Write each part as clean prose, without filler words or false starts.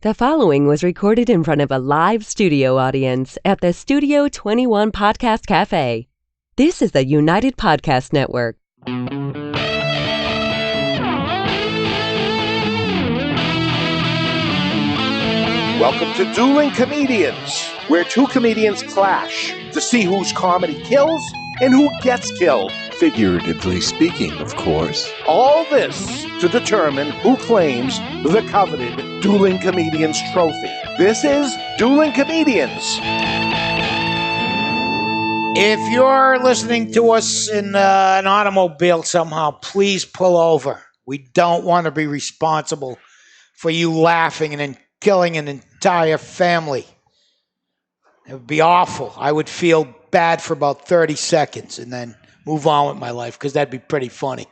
The following was recorded in front of a live studio audience at the Studio 21 Podcast Café. This is the United Podcast Network. Welcome to Dueling Comedians, where two comedians clash to see whose comedy kills and who gets killed. Figuratively speaking, of course. All this to determine who claims the coveted Dueling Comedians trophy. This is Dueling Comedians. If you're listening to us in an automobile somehow, please pull over. We don't want to be responsible for you laughing and then killing an entire family. It would be awful. I would feel bad for about 30 seconds and then move on with my life because that'd be pretty funny.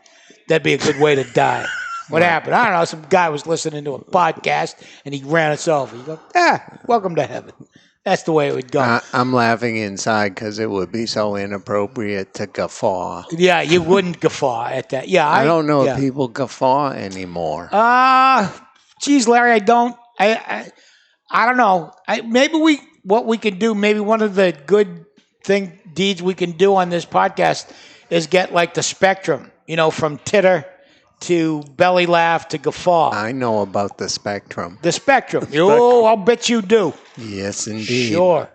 That'd be a good way to die. What happened? I don't know. Some guy was listening to a podcast and he ran us over. You go, welcome to heaven. That's the way it would go. I'm laughing inside because it would be so inappropriate to guffaw. Yeah, you wouldn't guffaw at that. Yeah, I don't know if people guffaw anymore. Geez, Larry, I don't. I don't know. What we could do, maybe one of the good deeds we can do on this podcast is get like the spectrum, from titter to belly laugh to guffaw. I know about the spectrum. The spectrum. Oh, I'll bet you do. Yes, indeed. Sure.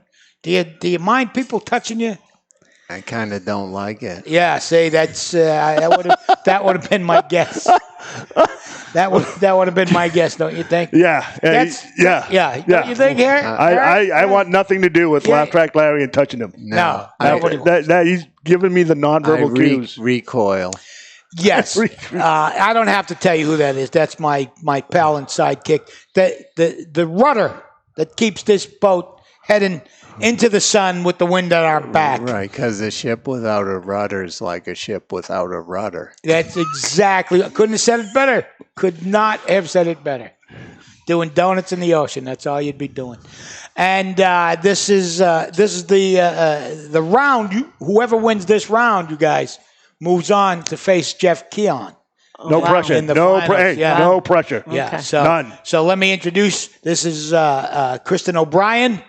Do you mind people touching you? I kind of don't like it. Yeah, see, that's that would have been my guess. That would have been my guess, don't you think? Yeah. Don't you think, Harry? I want nothing to do with Laugh Track Larry and touching him. No. He's giving me the nonverbal cues. Recoil. Yes. I don't have to tell you who that is. That's my pal and sidekick. The rudder that keeps this boat heading into the sun with the wind at our back. Right, because a ship without a rudder is like a ship without a rudder. That's exactly. I couldn't have said it better. Could not have said it better. Doing donuts in the ocean. That's all you'd be doing. And this is the round. Whoever wins this round, you guys, moves on to face Jeff Keon. No pressure. No pressure. Yeah. Okay. None. So let me introduce. This is Kristin O'Brien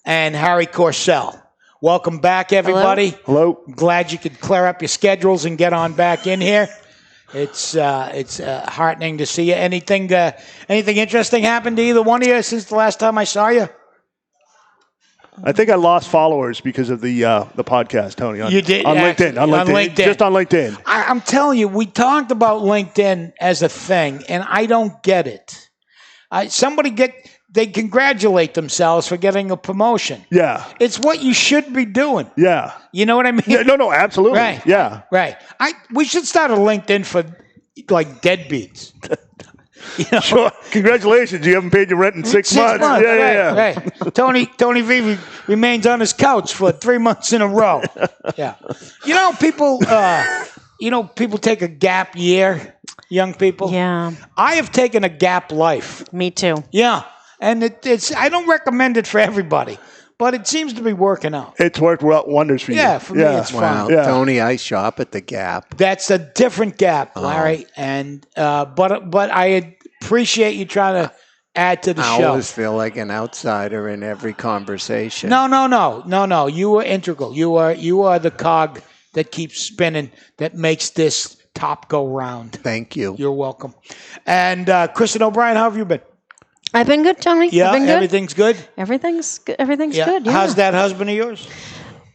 and Harry Corcell. Welcome back, everybody. Hello. Glad you could clear up your schedules and get on back in here. It's heartening to see you. Anything interesting happened to either one of you since the last time I saw you? I think I lost followers because of the podcast, Tony. You did? On LinkedIn. Just on LinkedIn. I'm telling you, we talked about LinkedIn as a thing, and I don't get it. They congratulate themselves for getting a promotion. Yeah. It's what you should be doing. Yeah. You know what I mean? Yeah, no, absolutely. Right. Yeah. Right. We should start a LinkedIn for like deadbeats. Sure. Congratulations. You haven't paid your rent in 6 months. Yeah. Right. Tony V remains on his couch for 3 months in a row. Yeah. People take a gap year, young people. Yeah. I have taken a gap life. Me too. Yeah. And it's I don't recommend it for everybody, but it seems to be working out. It's worked wonders for you. Yeah, for me it's fun. Yeah. Tony, I shop at the Gap. That's a different Gap, Larry. And but I appreciate you trying to add to the show. I always feel like an outsider in every conversation. No. You are integral. You are the cog that keeps spinning, that makes this top go round. Thank you. You're welcome. And Kristin O'Brien, how have you been? I've been good, Tony. Yeah, good. Everything's good? Everything's good. Yeah. How's that husband of yours?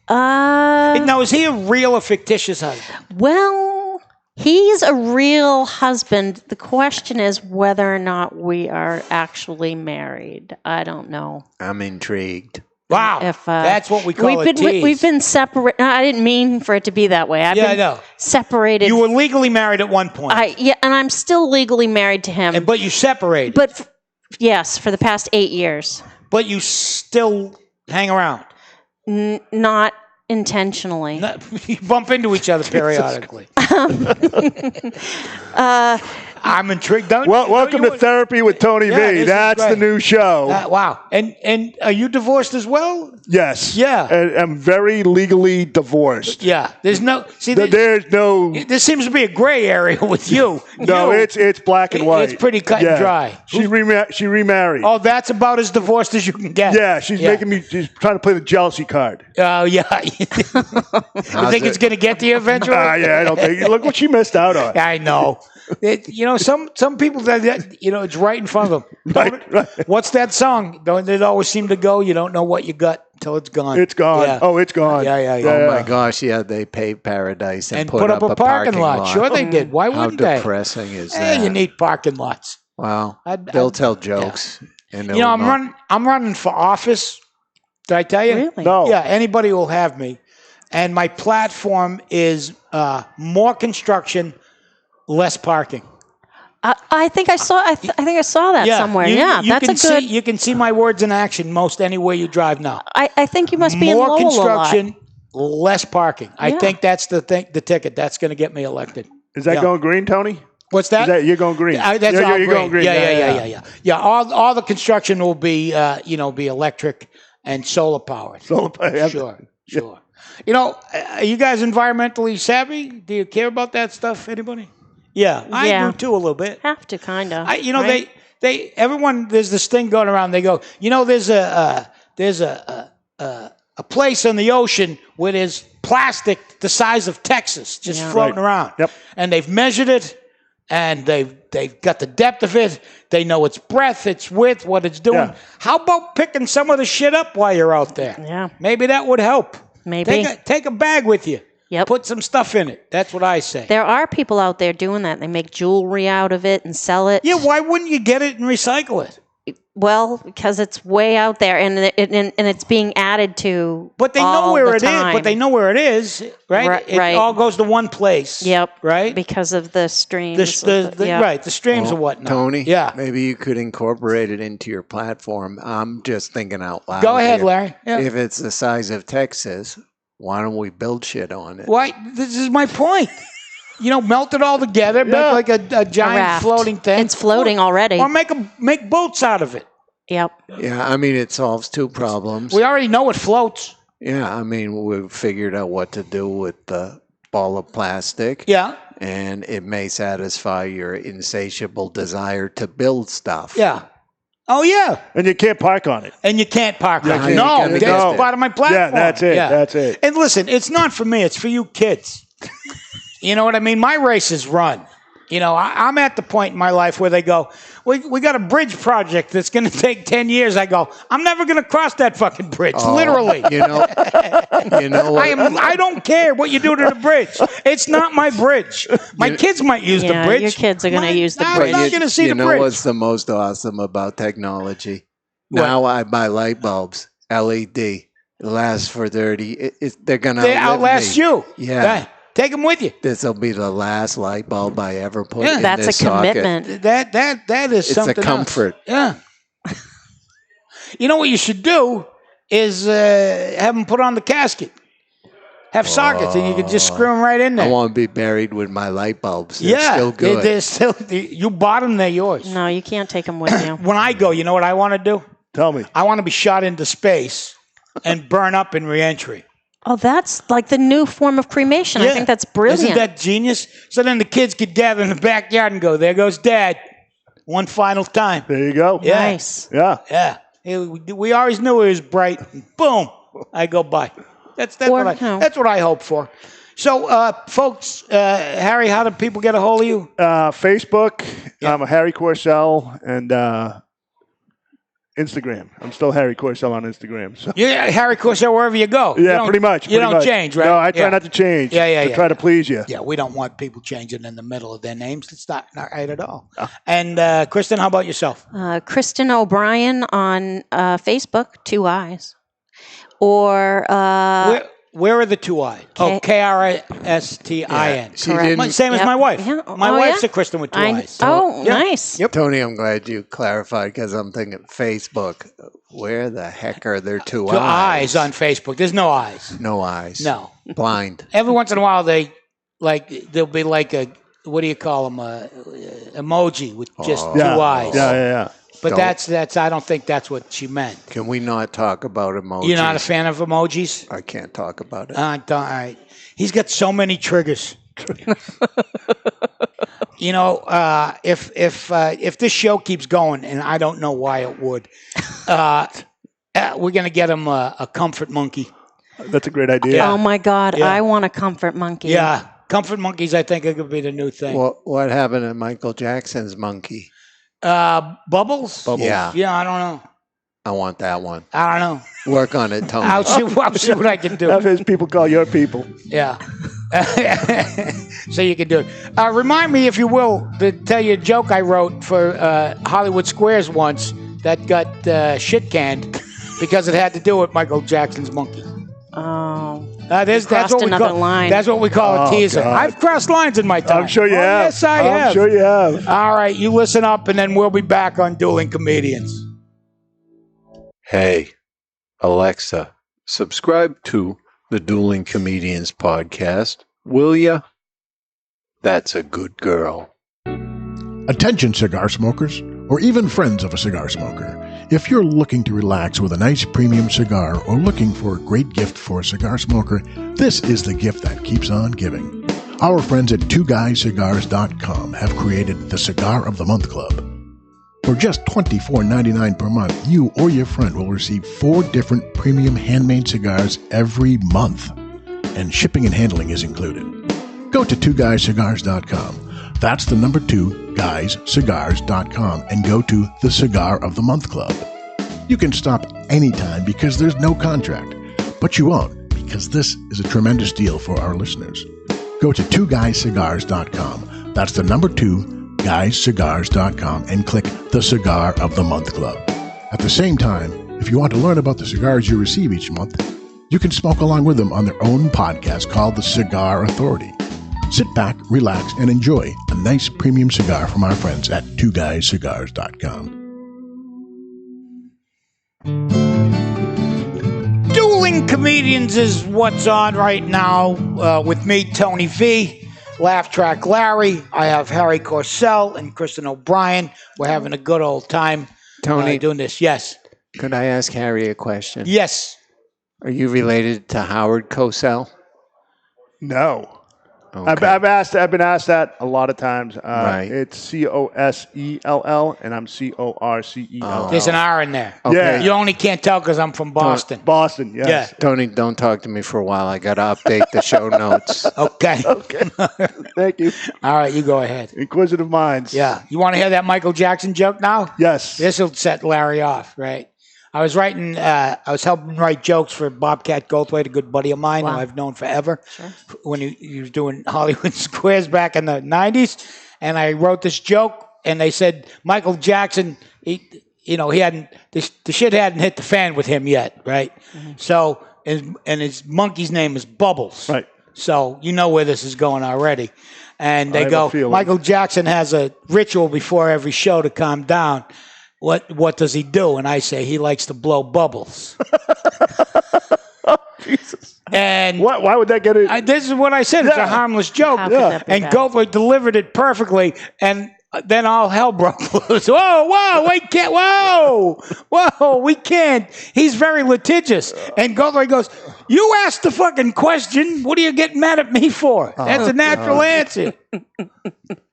Now, is he a real or fictitious husband? Well, he's a real husband. The question is whether or not we are actually married. I don't know. I'm intrigued. Wow, that's what we call a tease. We've been separated. No, I didn't mean for it to be that way. I know. Separated. You were legally married at one point. And I'm still legally married to him. But you separated. But yes, for the past 8 years. But you still hang around? Not intentionally. You bump into each other periodically. I'm intrigued. Welcome to Therapy with Tony V. That's the new show. Wow. And are you divorced as well? Yes. Yeah. And I'm very legally divorced. Yeah. There's no. See, there's no. There seems to be a gray area with you. No, it's black and white. It's pretty cut and dry. She remarried. Oh, that's about as divorced as you can get. Yeah, she's making me. She's trying to play the jealousy card. Oh, yeah. You think it's going to get to you eventually? Yeah, I don't think. Look what she missed out on. I know. Some people that it's right in front of them. Right. What's that song? Don't it always seem to go? You don't know what you got until it's gone. It's gone. Yeah. Oh, it's gone. Yeah. Oh my gosh! Yeah, they paved paradise and put up a parking lot. Sure, they did. Why How wouldn't they? depressing is that? You need parking lots. Wow. They'll tell jokes. And I'm running for office. Did I tell you? Really? No. Yeah. Anybody will have me, and my platform is more construction, less parking. I think I saw. I think I saw that somewhere. That's a good. You can see my words in action most anywhere you drive now. I think you must be in more Lowell construction, less parking. I Yeah. think that's the ticket. That's going to get me elected. Is that going green, Tony? What's that? You're going green? That's you're all green. going green. Yeah. All the construction will be be electric and solar powered. Solar powered. Sure. Are you guys environmentally savvy? Do you care about that stuff? Anybody? Yeah, I do too a little bit. Have to kind of. Right? Everyone. There's this thing going around. They go, there's a place on the ocean where there's plastic the size of Texas just floating around. Yep. And they've measured it, and they've got the depth of it. They know its breadth, its width, what it's doing. Yeah. How about picking some of the shit up while you're out there? Yeah. Maybe that would help. Maybe. Take a bag with you. Yep. Put some stuff in it. That's what I say. There are people out there doing that. They make jewelry out of it and sell it. Yeah, why wouldn't you get it and recycle it? Well, because it's way out there and it's being added to. But they know where it is. But they know where it is, right? It all goes to one place. Yep. Right. Because of the streams. Right. The streams and whatnot. Tony. Yeah. Maybe you could incorporate it into your platform. I'm just thinking out loud. Go ahead, here. Larry. Yeah. If it's the size of Texas, why don't we build shit on it? Why? This is my point. Melt it all together, make like a giant floating thing. It's floating already. Or make boats out of it. Yep. Yeah, I mean, it solves two problems. We already know it floats. Yeah, I mean, we've figured out what to do with the ball of plastic. Yeah. And it may satisfy your insatiable desire to build stuff. Yeah. Oh, yeah. And you can't park on it. And you can't park on it. No, that's part of my platform. Yeah, that's it. Yeah. That's it. And listen, it's not for me. It's for you kids. You know what I mean? My race is run. I'm at the point in my life where they go, we got a bridge project that's going to take 10 years. I go, I'm never going to cross that fucking bridge, literally. You know what? I don't care what you do to the bridge. It's not my bridge. My kids might use the bridge. Your kids are going to use the I'm bridge. not going to see the bridge. You know what's the most awesome about technology? Now I buy light bulbs, LED. It lasts for 30. They're going to outlast you. Yeah. Take them with you. This will be the last light bulb I ever put in That's this a commitment. socket. That is It's something a comfort. else. Yeah. You know what you should do is have them put on the casket. Have sockets, and you can just screw them right in there. I want to be buried with my light bulbs. They're still good. They're still. You bought them; they're yours. No, you can't take them with you. When I go, you know what I want to do? Tell me. I want to be shot into space and burn up in reentry. Oh, that's like the new form of cremation. I think that's brilliant. Isn't that genius? So then the kids could gather in the backyard and go, there goes Dad. One final time. There you go. Yeah. Nice. Yeah. Yeah. We always knew it was bright. Boom. I go by. That's what I hope for. So, folks, Harry, how do people get a hold of you? Facebook. I'm Harry Corcell, and Instagram. I'm still Harry Corcell on Instagram. So. Yeah, Harry Corcell wherever you go. Yeah, pretty much. You don't change, right? No, I try not to change. Yeah. Try to please you. Yeah, we don't want people changing in the middle of their names. It's not right at all. No. And Kristin, how about yourself? Kristin O'Brien on Facebook, 2 eyes. Or where are the 2 eyes? Kristin. Yeah, same as my wife. Yeah. My wife's a Kristin with 2 eyes. Nice. Yep. Tony, I'm glad you clarified because I'm thinking Facebook. Where the heck are there 2 eyes? 2 eyes on Facebook. There's no eyes. No eyes. No. Blind. Every once in a while, there'll be like a what do you call them? Emoji with just two Yeah. eyes. Yeah. But Don't- that's. I don't think that's what she meant. Can we not talk about emojis? You're not a fan of emojis? I can't talk about it. All right. He's got so many triggers. If this show keeps going, and I don't know why it would, we're gonna get him a comfort monkey. That's a great idea. Yeah. Oh my God, Yeah. I want a comfort monkey. Yeah, comfort monkeys. I think it could be the new thing. What happened to Michael Jackson's monkey? Bubbles. Yeah. Yeah, I don't know. I want that one. I don't know. Work on it, Tony. I'll see what I can do. Have his people call your people. Yeah. So you can do it. Remind me, if you will, to tell you a joke I wrote for Hollywood Squares once that got shit canned because it had to do with Michael Jackson's monkey. Oh. That's crossed what we another call, line. That's what we call a Oh, teaser. God. I've crossed lines in my time. I'm sure you have. Yes, I have. I'm sure you have. All right, you listen up, and then we'll be back on Dueling Comedians. Hey, Alexa, subscribe to the Dueling Comedians podcast, will ya? That's a good girl. Attention, cigar smokers, or even friends of a cigar smoker. If you're looking to relax with a nice premium cigar or looking for a great gift for a cigar smoker, this is the gift that keeps on giving. Our friends at twoguyscigars.com have created the Cigar of the Month Club. For just $24.99 per month, you or your friend will receive 4 different premium handmade cigars every month, and shipping and handling is included. Go to twoguyscigars.com. That's the number 2, guyscigars.com, and go to the Cigar of the Month Club. You can stop anytime because there's no contract, but you won't because this is a tremendous deal for our listeners. Go to twoguyscigars.com. That's the number 2, guyscigars.com, and click the Cigar of the Month Club. At the same time, if you want to learn about the cigars you receive each month, you can smoke along with them on their own podcast called The Cigar Authority. Sit back, relax, and enjoy a nice premium cigar from our friends at twoguyscigars.com. Dueling Comedians is what's on right now with me, Tony V. Laugh Track Larry. I have Harry Corcell and Kristin O'Brien. We're having a good old time Tony, doing this. Yes. could I ask Harry a question? Yes. Are you related to Howard Cosell? No. Okay. I've been asked that a lot of times. Right. It's Cosell, and I'm Corcell. Oh. There's an R in there. Okay. Yeah. You only can't tell because I'm from Boston. Boston, yes. Yeah. Tony, don't talk to me for a while. I got to update the show notes. Okay. Okay. Thank you. All right, you go ahead. Inquisitive minds. Yeah. You want to hear that Michael Jackson joke now? Yes. This will set Larry off, right? I was helping write jokes for Bobcat Goldthwait, a good buddy of mine Wow. who I've known forever. Sure. When he was doing Hollywood Squares back in the 90s. And I wrote this joke, and they said Michael Jackson, the shit hadn't hit the fan with him yet, right? Mm-hmm. So, his monkey's name is Bubbles. Right. So, you know where this is going already. And they have go, a feeling. Michael Jackson has a ritual before every show to calm down. What does he do? And I say he likes to blow bubbles. Jesus. And Why would that get it? this is what I said. It's a Yeah. harmless joke. How could that be And bad? Goldthwait delivered it perfectly. And then all hell broke loose. Whoa, we can't. Whoa, we can't. He's very litigious. And Goldthwait goes, you asked the fucking question. What are you getting mad at me for? That's a natural answer.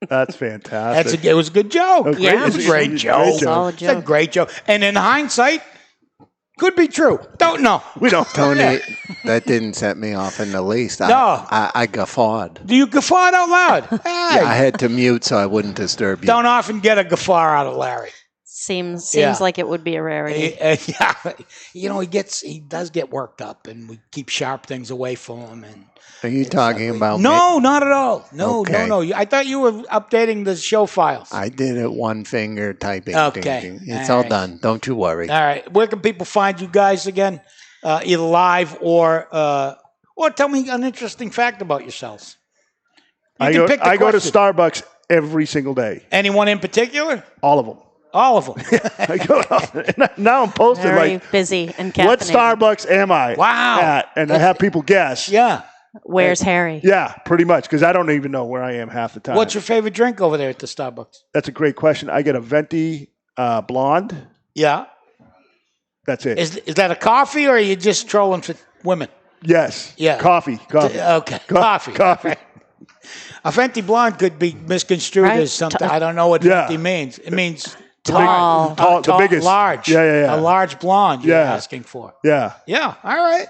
That's fantastic. It was a good joke. Okay. Yeah. It was a great joke. Solid It's a joke. great joke. And in hindsight, could be true. Don't know. We don't. Tony, that didn't set me off in the least. No. I guffawed. Do you guffaw out loud? Hey, I had to mute so I wouldn't disturb you. don't often get a guffaw out of Larry. Seems Yeah. like it would be a rarity. Yeah, he does get worked up, and we keep sharp things away from him. And Are you talking about me? no, not at all. No, Okay. no. I thought you were updating the show files. I did it one finger typing. Okay. Ding, ding. It's All all right. done. Don't you worry. All right, where can people find you guys again? Either live or tell me an interesting fact about yourselves. You I can pick the go to question. Starbucks every single day. Anyone in particular? All of them. All of them. I go now I'm posted Very like, busy and caffeinated. what Starbucks am I Wow. at? And I have people guess. Yeah. Where's Harry? Yeah, pretty much, because I don't even know where I am half the time. What's your favorite drink over there at the Starbucks? That's a great question. I get a venti blonde. Yeah. That's it. Is that a coffee or are you just trolling for women? Yes. Yeah. Coffee. Okay. Coffee. Coffee. A venti blonde could be misconstrued Right. as something. I don't know what venti means. It means Tall. Tall, the biggest. Large. Yeah. A large blonde you're Yeah. asking for. Yeah. Yeah. All right.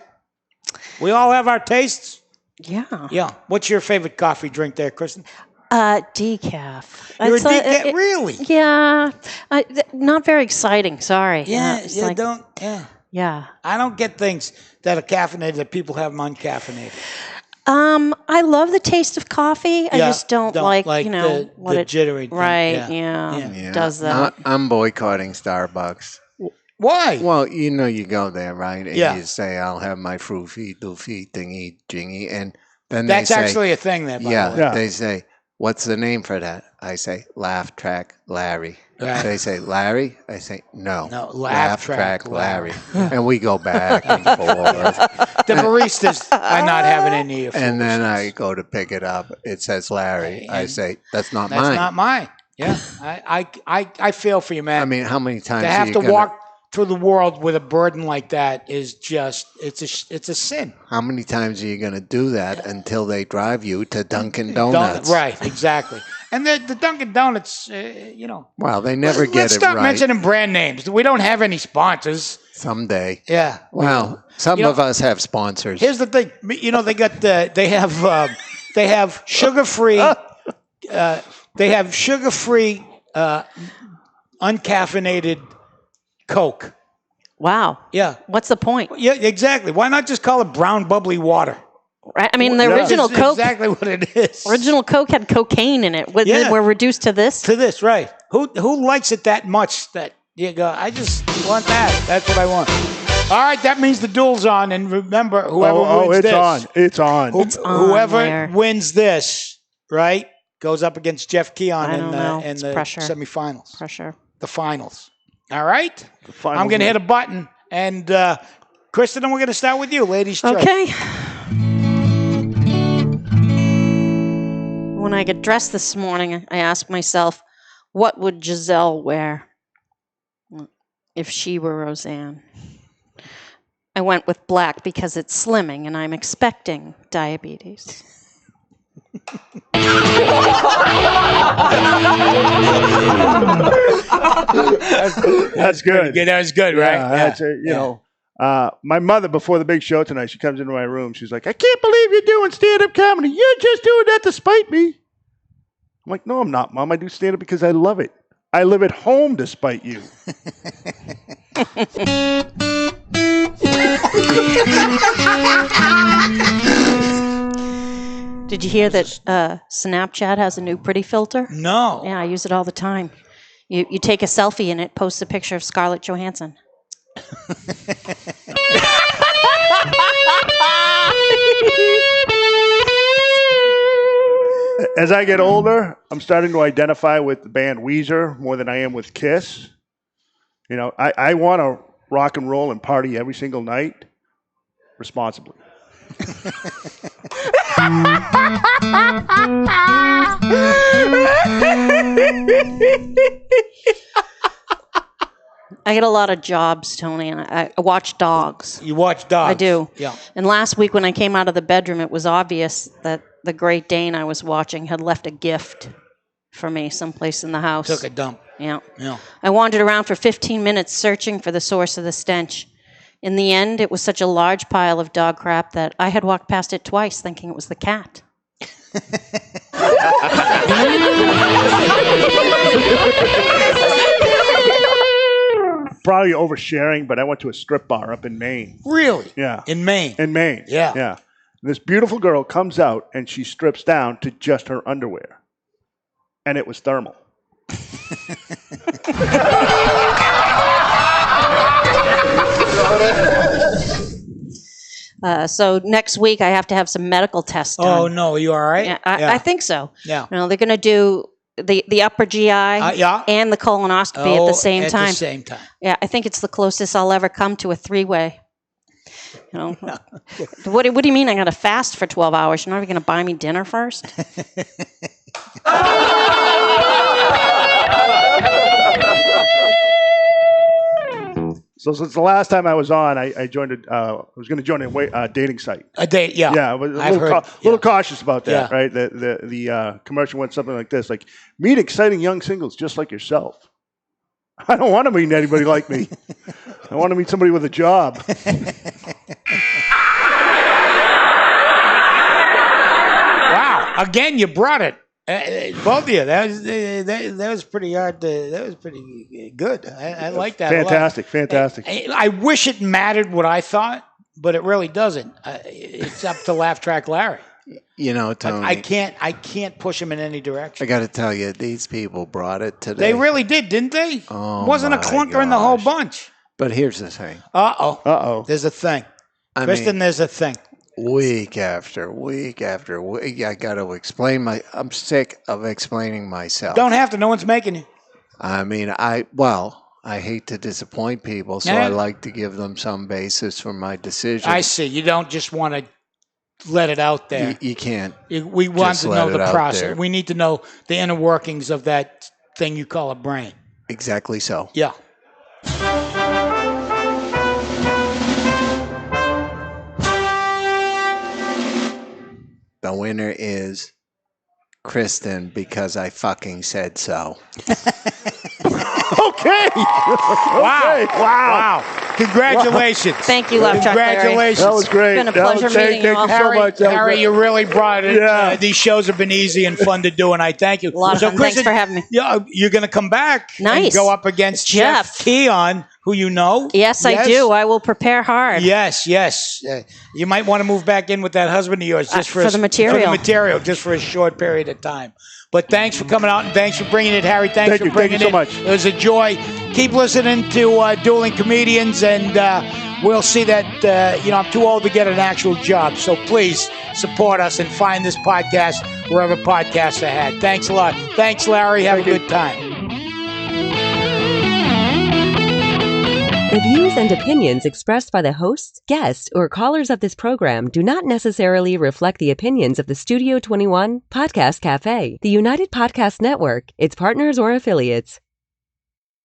We all have our tastes. Yeah. Yeah. What's your favorite coffee drink there, Kristin? Decaf. You're a That's decaf? Really? Yeah. Not very exciting. Sorry. Yeah. It's You like- don't. Yeah. Yeah. I don't get things that are caffeinated that people have them uncaffeinated. I love the taste of coffee. I Yeah, just don't like the what it jittery thing. right. Yeah. Yeah. Does that. I'm boycotting Starbucks. Why? Well, you go there, right? And Yeah. you say, I'll have my froofy, doofy, thingy, jingy. And then That's they say, actually a thing there, by the way. Yeah. they say, what's the name for that? I say, Laugh Track Larry. Right. They say, Larry? I say, no. No, Laugh Track Larry. And we go back and forth. The baristas are not having any of And then I go to pick it up. It says Larry. I say, that's not That's mine. not mine. Yeah. I feel for you, man. I mean, how many times to are have you to gonna- walk through the world with a burden like that is just it's a sin. How many times are you going to do that until they drive you to Dunkin' Donuts? Right, exactly. And the Dunkin' Donuts, Well, they never get let's it stop right. mentioning brand names. We don't have any sponsors. Someday. Yeah. Well, some of us have sponsors. Here's the thing. They got they have sugar-free uncaffeinated Coke. Wow. Yeah. What's the point? Yeah, exactly. Why not just call it brown bubbly water? Right? I mean, the Yeah. original It's Coke. exactly what it is. Original Coke had cocaine in it. Yeah. We're reduced to this. To this, right? Who likes it that much that you go? I just want that. That's what I want. All right, that means the duel's on, and remember, whoever wins it's this, on. It's on. It's on whoever there. wins this, right, goes up against Jeff Keon I in don't know. in It's the pressure. semifinals, Pressure. the finals. All right, finals I'm going to win. hit a button, and Kristin, we're going to start with you, ladies' choice. Okay. When I get dressed this morning, I ask myself, what would Giselle wear if she were Roseanne? I went with black because it's slimming and I'm expecting diabetes. That's good. Yeah, that was good, right? Yeah, that's it, you know. My mother, before the big show tonight, she comes into my room. She's like, I can't believe you're doing stand-up comedy. You're just doing that to spite me. I'm like, no, I'm not, Mom. I do stand-up because I love it. I live at home to spite you. Did you hear that Snapchat has a new pretty filter? No. Yeah, I use it all the time. You take a selfie and it posts a picture of Scarlett Johansson. As I get older, I'm starting to identify with the band Weezer more than I am with Kiss. You know, I want to rock and roll and party every single night responsibly. I get a lot of jobs, Tony, and I watch dogs. You watch dogs. I do. Yeah. And last week when I came out of the bedroom, it was obvious that the Great Dane I was watching had left a gift for me someplace in the house. Took a dump. Yeah. Yeah. I wandered around for 15 minutes searching for the source of the stench. In the end, it was such a large pile of dog crap that I had walked past it twice thinking it was the cat. Probably oversharing, but I went to a strip bar up in Maine. Really? Yeah. In Maine. In Maine. Yeah. Yeah. This beautiful girl comes out and she strips down to just her underwear. And it was thermal. So next week I have to have some medical tests done. Oh, no. Are you all right? Yeah, I think so. Yeah. You know, they're going to do the upper GI yeah. and the colonoscopy at the same at time. the same time. Yeah, I think it's the closest I'll ever come to a three-way. You know, what do you mean I got to fast for 12 hours? You're not even going to buy me dinner first? So since the last time I was on, I joined. I was going to join a dating site. A date, yeah. Yeah, I was a I've little cautious about that, Yeah. right? The commercial went something like this: like, meet exciting young singles just like yourself. I don't want to meet anybody like me. I want to meet somebody with a job. Wow! Again, you brought it. Both of you. That was pretty hard. That was pretty good. I like that. Fantastic. I wish it mattered what I thought, but it really doesn't. It's up to Laugh Track Larry. You know, Tony, I can't push him in any direction. I got to tell you, these people brought it today. They really did, didn't they? Oh, wasn't a my clunker in the whole gosh. bunch. But here's the thing. Uh-oh. There's a thing. Kristin, there's a thing. Week after week, I got to explain I'm sick of explaining myself. Don't have to. No one's making you. I mean, I hate to disappoint people, so I like to give them some basis for my decision. I see. You don't just want to let it out there. You can't. We want to know the process. there. We need to know the inner workings of that thing you call a brain. Exactly so. Yeah. The winner is Kristin because I fucking said so. Okay. Wow. Congratulations. Thank you, Laugh Track Larry. Congratulations. That was great. It's been a pleasure meeting you all. Thank you so much. Harry, you really brought it. Yeah. These shows have been easy and fun to do, and I thank you. A lot of fun. Thanks for having me. Yeah, you're going to come back and Nice. go up against Jeff Keon, who you know. Yes, I do. I will prepare hard. Yes. You might want to move back in with that husband of yours just for the material. just for a short period of time. But thanks for coming out and thanks for bringing it, Harry. Thanks for bringing it. Thank you so much. It was a joy. Keep listening to Dueling Comedians, and we'll see that, I'm too old to get an actual job. So please support us and find this podcast wherever podcasts are had. Thanks a lot. Thanks, Larry. Have a good time. The views and opinions expressed by the hosts, guests, or callers of this program do not necessarily reflect the opinions of the Studio 21 Podcast Café, the United Podcast Network, its partners, or affiliates.